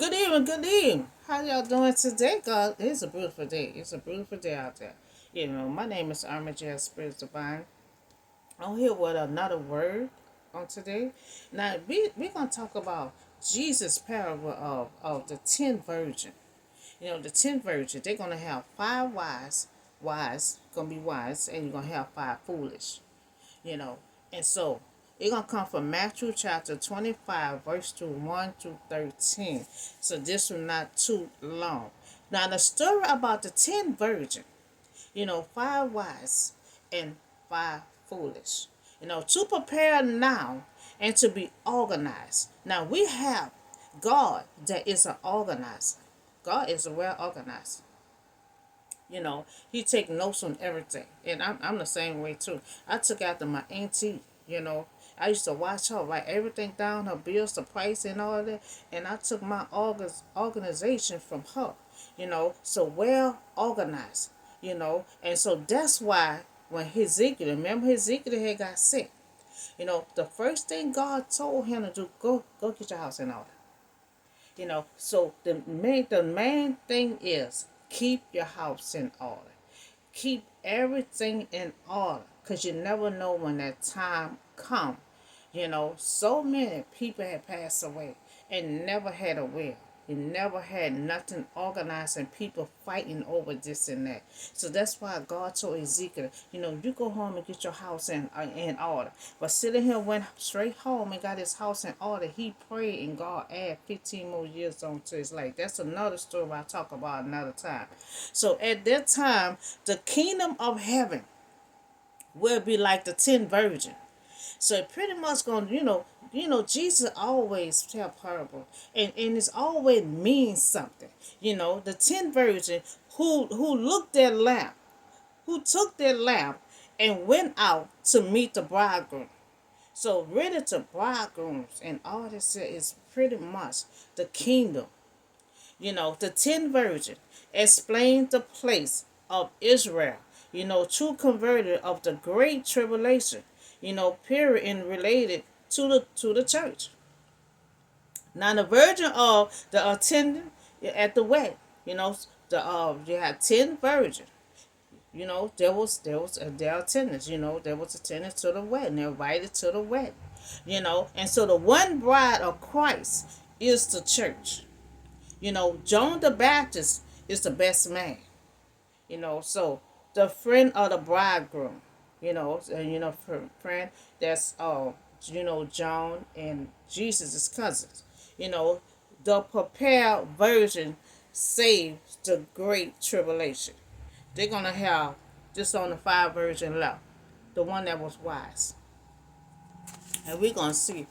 Good evening, good evening. How y'all doing today, God? It's a beautiful day. It's a beautiful day out there. My name is Irma J, Spirit Divine. I'm here with another word on today. Now, we're going to talk about Jesus' parable of the 10 virgin. The 10 virgin, they're going to have five wise, going to be wise, and you're going to have five foolish you know. And so it's going to come from Matthew chapter 25, verse 1 to 13. So this one not too long. Now the story about the 10 virgin, five wise and five foolish. To prepare now and to be organized. Now we have God that is an organizer. God is a well organized. He take notes on everything. And I'm the same way too. I took after my auntie, I used to watch her write everything down, her bills, the price and all that. And I took my organization from her, so well organized, And so that's why when Hezekiah, remember Hezekiah had got sick, the first thing God told him to do, go get your house in order. So the main thing is keep your house in order. Keep everything in order, because you never know when that time come. So many people have passed away and never had a will. You never had nothing organized and people fighting over this and that. So that's why God told Ezekiel, you go home and get your house in order. But sitting here went straight home and got his house in order. He prayed and God added 15 more years on to his life. That's another story I'll talk about another time. So at that time, the kingdom of heaven will be like the 10 virgins. So it pretty much gonna, Jesus always tell parable, and it's always means something. The 10 virgin who looked their lamp, who took their lamp and went out to meet the bridegroom. So really to bridegrooms and all this is pretty much the kingdom. The 10 virgin explained the place of Israel, true converted of the great tribulation, period, and related to the church. Now the virgin of the attendant at the wedding, you had 10 virgins. There was their attendants. There was attendants to the wedding. They're invited to the wedding. And so the one bride of Christ is the church. John the Baptist is the best man. So the friend of the bridegroom, friend that's John and Jesus' cousins. The prepared version saves the great tribulation. They're gonna have just on the five virgin left, the one that was wise, and we're gonna see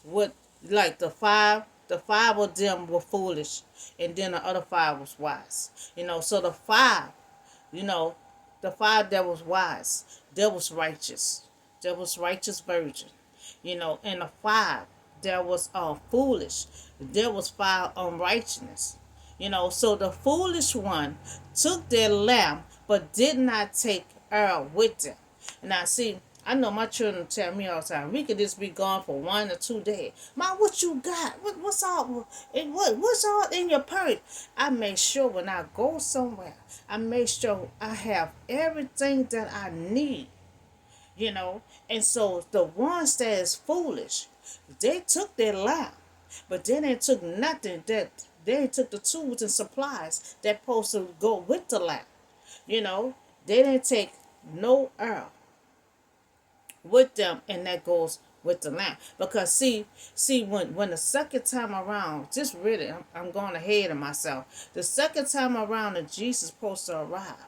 what like the five of them were foolish, and then the other five was wise. So you know, the five that was wise, that was righteous. That was righteous virgin. And the five that was foolish, there was five unrighteousness. So the foolish one took their lamb but did not take Earl with them. Now see, I know my children tell me all the time, we could just be gone for 1 or 2 days. Mom, what you got? What's all what's all in your purse? I make sure when I go somewhere, I make sure I have everything that I need. And so the ones that is foolish, they took their lamb, but then they took nothing that they took the tools and supplies that supposed to go with the lamb. They didn't take no herb with them, and that goes with the lamb. Because see, when the second time around, just really, I'm going ahead of myself. The second time around that Jesus supposed to arrive,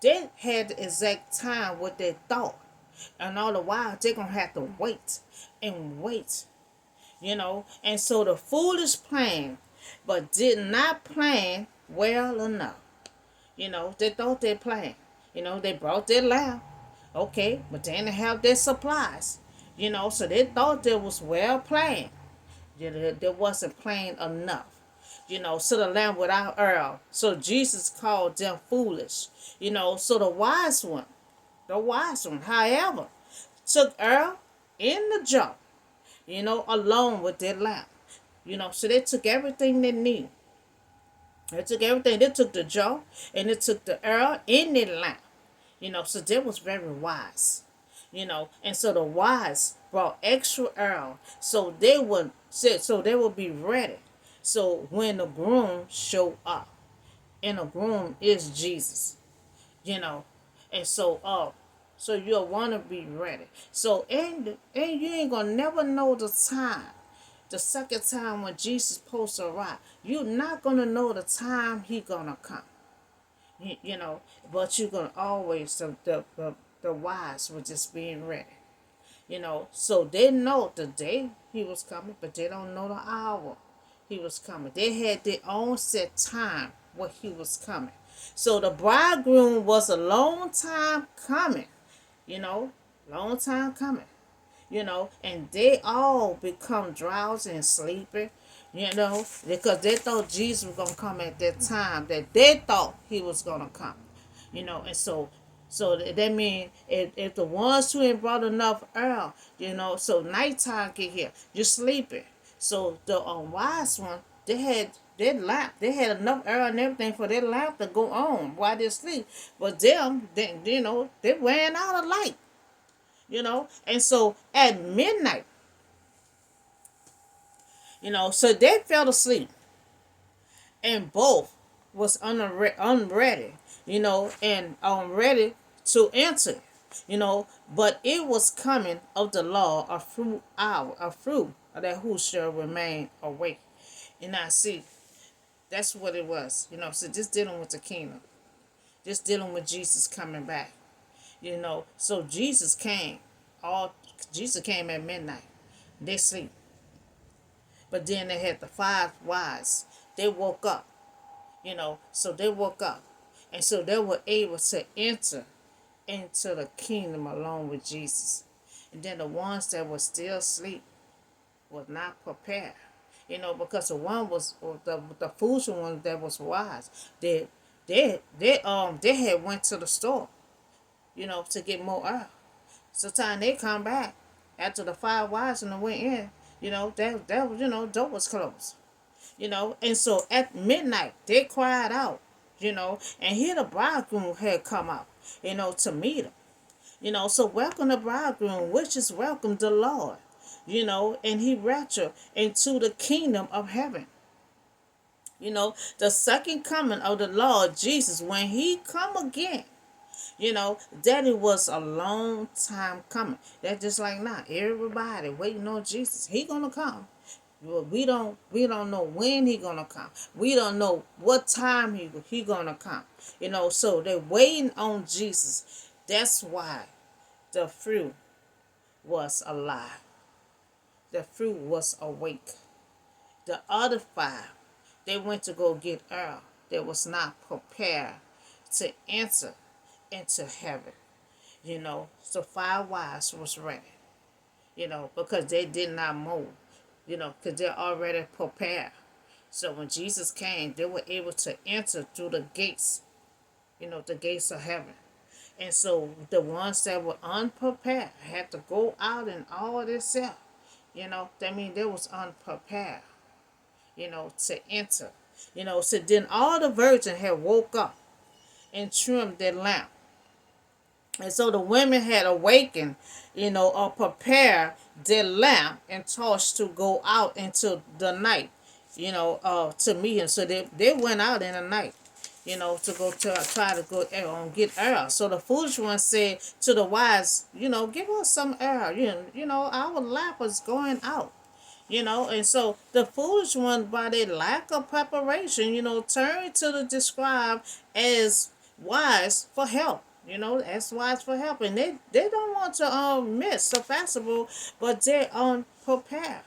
they had the exact time what they thought, and all the while they're gonna have to wait and wait. And so the foolish planned, but did not plan well enough. They thought they planned. They brought their lamb. Okay, but they didn't have their supplies. So they thought they was well planned. They wasn't planned enough. So the lamb without Earl. So Jesus called them foolish. So the wise one, however, took Earl in the jar, along with their lamb. So they took everything they need. They took everything. They took the jar and they took the oil and the lamp. So they was very wise. And so the wise brought extra oil so they would be ready. So when the groom showed up, and the groom is Jesus, you know, and so you'll want to be ready. So and you ain't gonna never know the time. The second time when Jesus supposed to arrive, you're not gonna know the time he gonna come. You know, but you're gonna always the wise were just being ready. So they know the day he was coming, but they don't know the hour he was coming. They had their own set time where he was coming. So the bridegroom was a long time coming, you know, long time coming, and they all become drowsy and sleepy, because they thought Jesus was gonna come at that time that they thought he was gonna come, and so that means if the ones who ain't brought enough oil, so nighttime get here, you're sleeping. So the wise one, they had their lamp, they had enough oil and everything for their lamp to go on while they sleep. But them, they ran out of light, and so at midnight, so they fell asleep, and both was unready, and ready to enter, but it was coming of the law a fruit that who shall remain awake. And I see that's what it was, so just dealing with the kingdom, just dealing with Jesus coming back, so Jesus came at midnight. They sleep. But then they had the five wise. They woke up, so they woke up. And so they were able to enter into the kingdom along with Jesus. And then the ones that were still asleep was not prepared. Because the one was the foolish one that was wise. They had went to the store, to get more oil. So time they come back after the five wise and went in, that was door was closed. And so at midnight they cried out, and here the bridegroom had come out, to meet him. So welcome the bridegroom, which is welcome the Lord, and he raptured into the kingdom of heaven. The second coming of the Lord Jesus, when he come again, that it was a long time coming. That's just like now, everybody waiting on Jesus. He gonna come. Well, we don't know when he gonna come. We don't know what time he gonna come. So they're waiting on Jesus. That's why the fruit was alive. The fruit was awake. The other five, they went to go get Earl. They was not prepared to enter into heaven. So five wise was ready, because they did not move, because they're already prepared. So when Jesus came, they were able to enter through the gates, the gates of heaven. And so the ones that were unprepared had to go out and all this self. That means they was unprepared, to enter. So then all the virgins had woke up and trimmed their lamp. And so the women had awakened, or prepared their lamp and torch to go out into the night, to meet him. So they went out in the night, to go to try to go get oil. So the foolish one said to the wise, give us some oil. Our lamp is going out. And so the foolish one, by their lack of preparation, turned to the described as wise for help. As wise for help. And they don't want to miss the festival, but they're unprepared.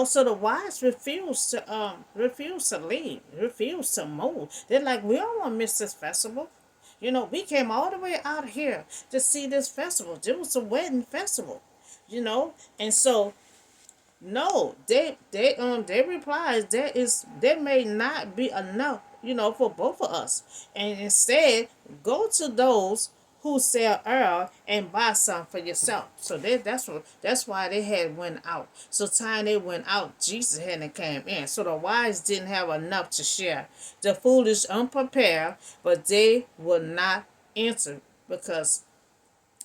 So the wise refuse to leave, refuse to move. They're like, we don't want to miss this festival. We came all the way out here to see this festival. It was a wedding festival. And so no, they replied there may not be enough, for both of us. And instead, go to those who sell Earl and buy some for yourself. So that's why they had went out. So time they went out, Jesus hadn't came in. So the wise didn't have enough to share. The foolish unprepared, but they would not enter because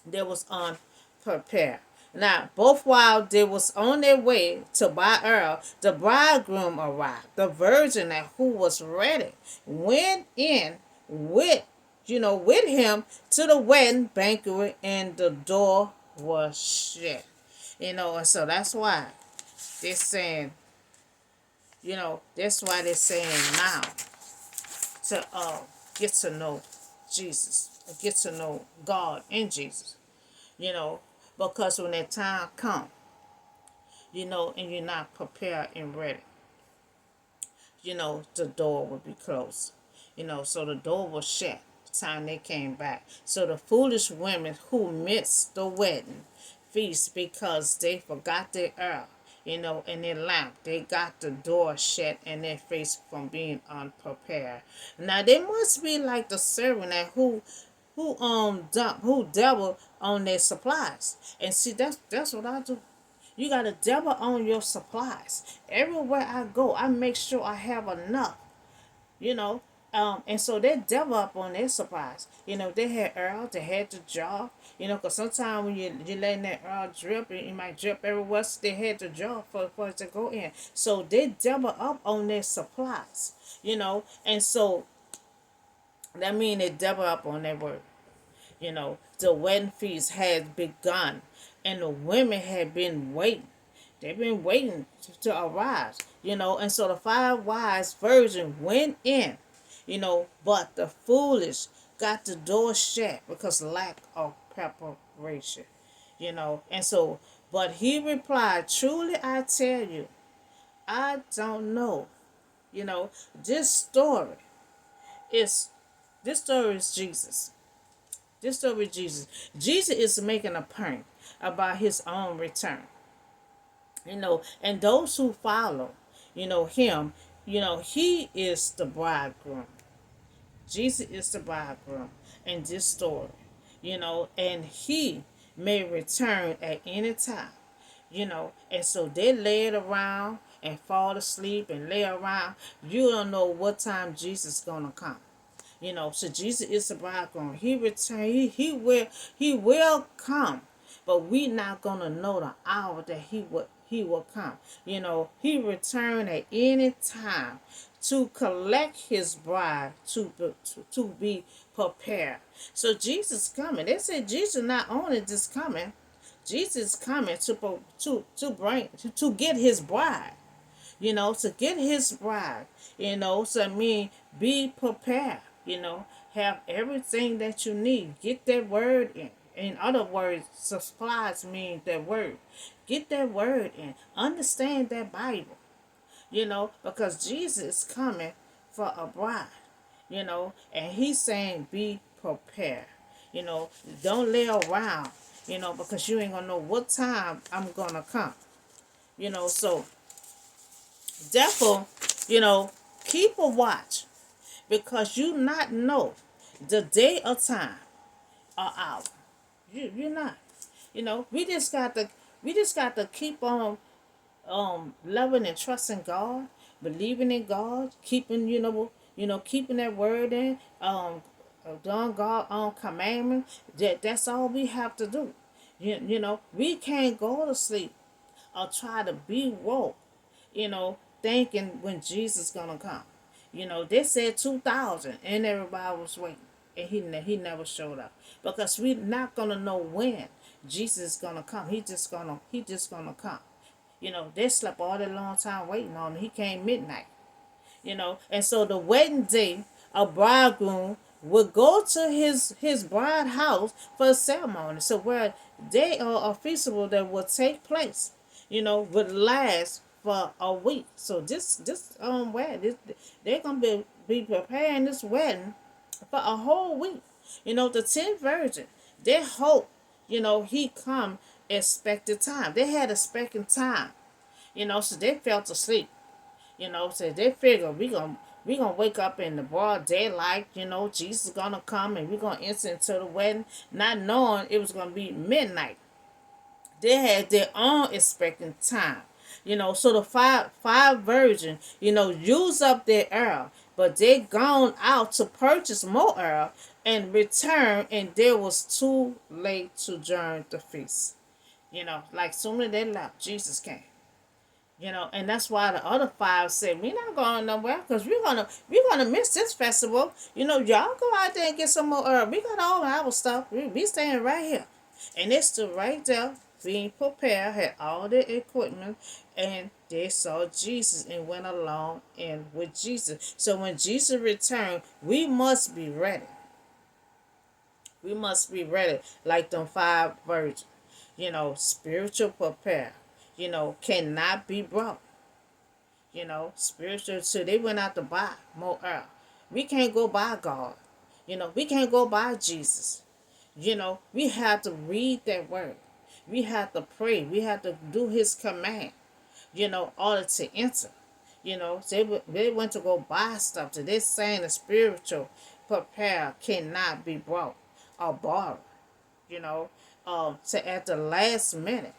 they was unprepared. Now, both while they was on their way to buy Earl, the bridegroom arrived. The virgin that who was ready went in with with him to the wedding banquet, and the door was shut. And so that's why they're saying, that's why they're saying now to get to know Jesus, get to know God and Jesus, you know, because when that time comes, and you're not prepared and ready, the door will be closed. So the door was shut the time they came back. So the foolish women who missed the wedding feast because they forgot their oil, and their lamp, they got the door shut in their face from being unprepared. Now they must be like the servant that who double on their supplies. And see, that's what I do. You got to double on your supplies. Everywhere I go, I make sure I have enough, you know. And so they double up on their supplies. They had Earl, they had the jar, because sometimes when you're letting that Earl drip, it might drip everywhere, so they had the jar for it to go in. So they double up on their supplies, and so that means they double up on their word. The wedding feast had begun, and the women had been waiting. They've been waiting to arrive, and so the five wise virgins went in, but the foolish got the door shut because lack of preparation, and so, but he replied, truly I tell you, I don't know. You know, this story is this story is Jesus. This story is Jesus. Jesus is making a point about his own return. And those who follow, him, he is the bridegroom. Jesus is the bridegroom in this story, and he may return at any time, and so they lay it around and fall asleep and lay around. You don't know what time Jesus is gonna come. So Jesus is the bridegroom. He return. He will come, but we not gonna know the hour that he will come. He return at any time to collect his bride to be prepared. So Jesus coming. They said Jesus not only just coming, Jesus coming to get his bride. To get his bride. So I mean, be prepared. Have everything that you need. Get that word in. In other words, supplies mean that word. Get that word in. Understand that Bible. Because Jesus is coming for a bride. And he's saying be prepared. Don't lay around. Because you ain't gonna know what time I'm gonna come. So therefore, keep a watch, because you not know the day or time or hour. You're not. We just got to keep on loving and trusting God, believing in God, keeping keeping that word in, doing God on commandment. That's all we have to do. We can't go to sleep or try to be woke, thinking when Jesus gonna come. They said 2000 and everybody was waiting. And he never showed up. Because we're not gonna know when Jesus is gonna come. He just gonna come. They slept all that long time waiting on him. He came midnight. And so the wedding day, a bridegroom would go to his bride house for a ceremony. So where they are a festival that will take place, would last for a week. So this wedding, they're gonna be preparing this wedding for a whole week. The 10 virgin, they hope, he come expected time. They had expecting time, so they felt asleep. So they figure we we gonna wake up in the broad daylight, Jesus is gonna come and we gonna enter into the wedding, not knowing it was gonna be midnight. They had their own expecting time. So the five virgins, use up their oil, but they gone out to purchase more oil and return, and they was too late to join the feast. Like soon as they left, Jesus came. And that's why the other five said, "We're not going nowhere because we're gonna miss this festival. Y'all go out there and get some more herb. We got all our stuff. We staying right here." And they stood right there, being prepared, had all the equipment, and they saw Jesus and went along and with Jesus. So when Jesus returned, we must be ready. We must be ready, like them five virgins. Spiritual prepare. Cannot be brought. Spiritual. So they went out to buy more oil. We can't go by God. We can't go by Jesus. We have to read that word. We have to pray. We have to do His command. Order to enter. They went to go buy stuff. So they're saying the spiritual prepare cannot be brought or borrowed. You know, so at the last minute,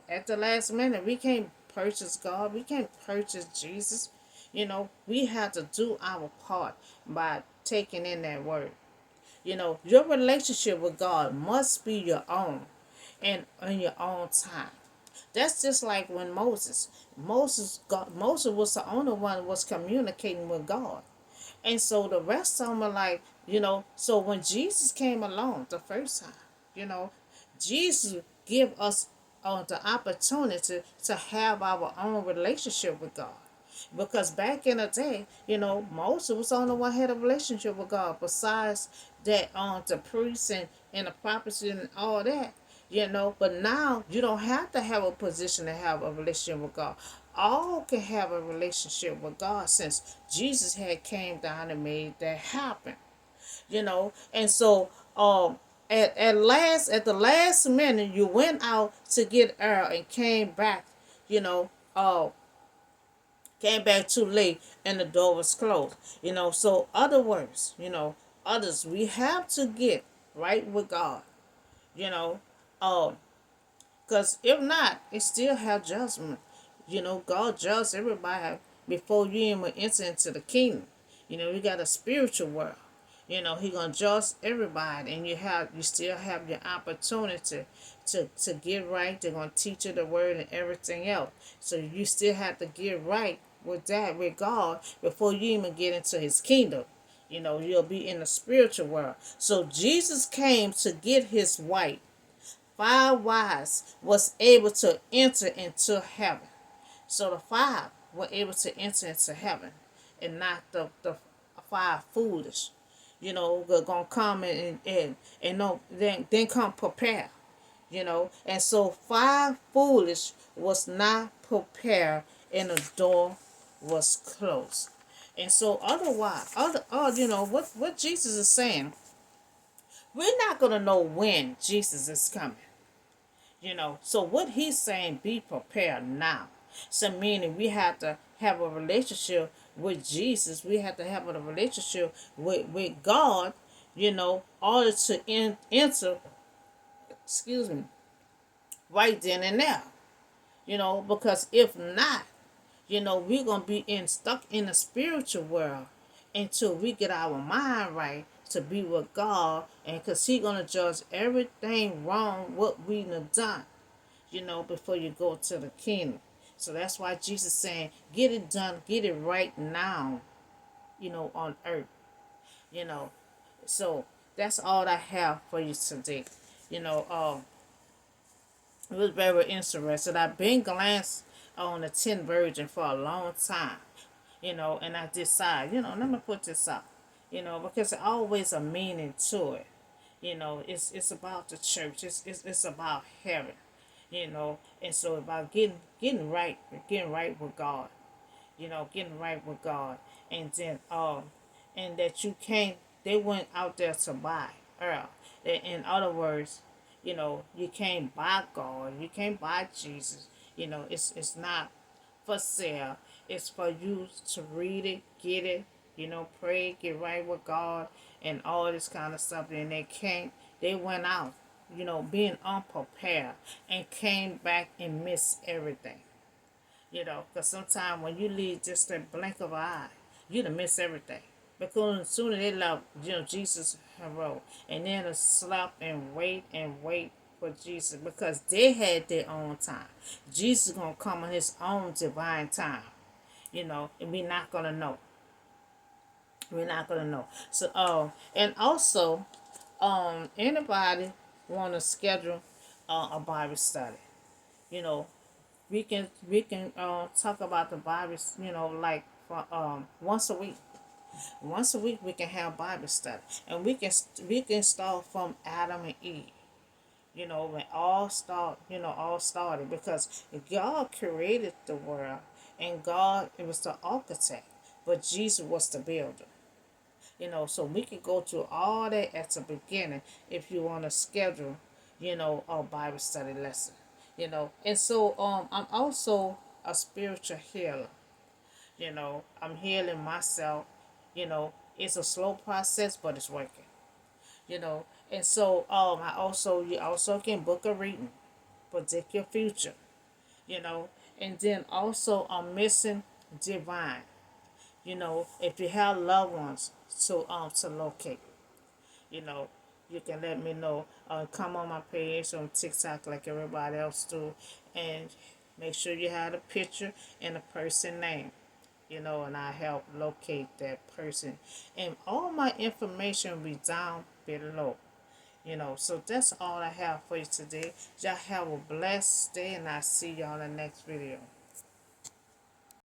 at the last minute, we can't purchase God. We can't purchase Jesus. We have to do our part by taking in that word. Your relationship with God must be your own and in your own time. That's just like when Moses was the only one who was communicating with God. And so the rest of them are like, so when Jesus came along the first time, you know, Jesus give us the opportunity to have our own relationship with God. Because back in the day, Moses was the only one who had a relationship with God. Besides that, the priests and the prophets and all that, But now you don't have to have a position to have a relationship with God. All can have a relationship with God since Jesus had came down and made that happen. And so at the last minute, you went out to get air and you know, uh, came back too late and the door was closed. So other words, others, we have to get right with God. You know, um, because if not, it still have judgment. God judges everybody before you even enter into the kingdom. We got a spiritual world. He gonna judge everybody, and you still have your opportunity to get right. They're gonna teach you the word and everything else. So you still have to get right with God before you even get into His kingdom. You'll be in the spiritual world. So Jesus came to get His wife. Five wise was able to enter into heaven. So the five were able to enter into heaven, and not the five foolish. They're gonna come and no, then come prepare. And so five foolish was not prepared, and the door was closed. And so otherwise, what Jesus is saying, we're not gonna know when Jesus is coming. So what He's saying, be prepared now. So meaning we have to have a relationship with Jesus. We have to have a relationship with God, order to enter, excuse me, right then and there. Because if not, we're gonna be stuck in the spiritual world until we get our mind right to be with God, and because He's gonna judge everything wrong what we have done, before you go to the kingdom. So that's why Jesus saying, get it done, get it right now, on earth. You know. So that's all I have for you today. It was very interesting. I've been glanced on the 10 virgin for a long time, and I decided, let me put this out, because there's always a meaning to it. It's about the church. It's about heaven, and so about getting right with God, getting right with God, and then and that you can't. They went out there to buy. In other words, you can't buy God. You can't buy Jesus. It's not for sale. It's for you to read it, get it, pray, get right with God, and all this kind of stuff. And they went out, being unprepared, and came back and missed everything. Because sometimes when you leave just a blink of an eye, you done miss everything. Because sooner they love, Jesus rose, and then to stop and wait for Jesus, because they had their own time. Jesus gonna come on his own divine time, and we're not gonna know. We're not gonna know. So, and also, anybody want to schedule a Bible study? You know, we can talk about the Bible, like for once a week. Once a week we can have Bible study, and we can start from Adam and Eve. When all started, because God created the world, and God, it was the architect, but Jesus was the builder. So we can go through all that at the beginning if you want to schedule, a Bible study lesson. And so I'm also a spiritual healer. I'm healing myself. It's a slow process, but it's working. And so you also can book a reading, predict your future. you know and then also I'm missing divine. If you have loved ones to locate, you know you can let me know. Come on my page on TikTok like everybody else do, and make sure you have a picture and a person name. And I help locate that person, and all my information will be down below. So that's all I have for you today. Y'all have a blessed day, and I'll see y'all in the next video.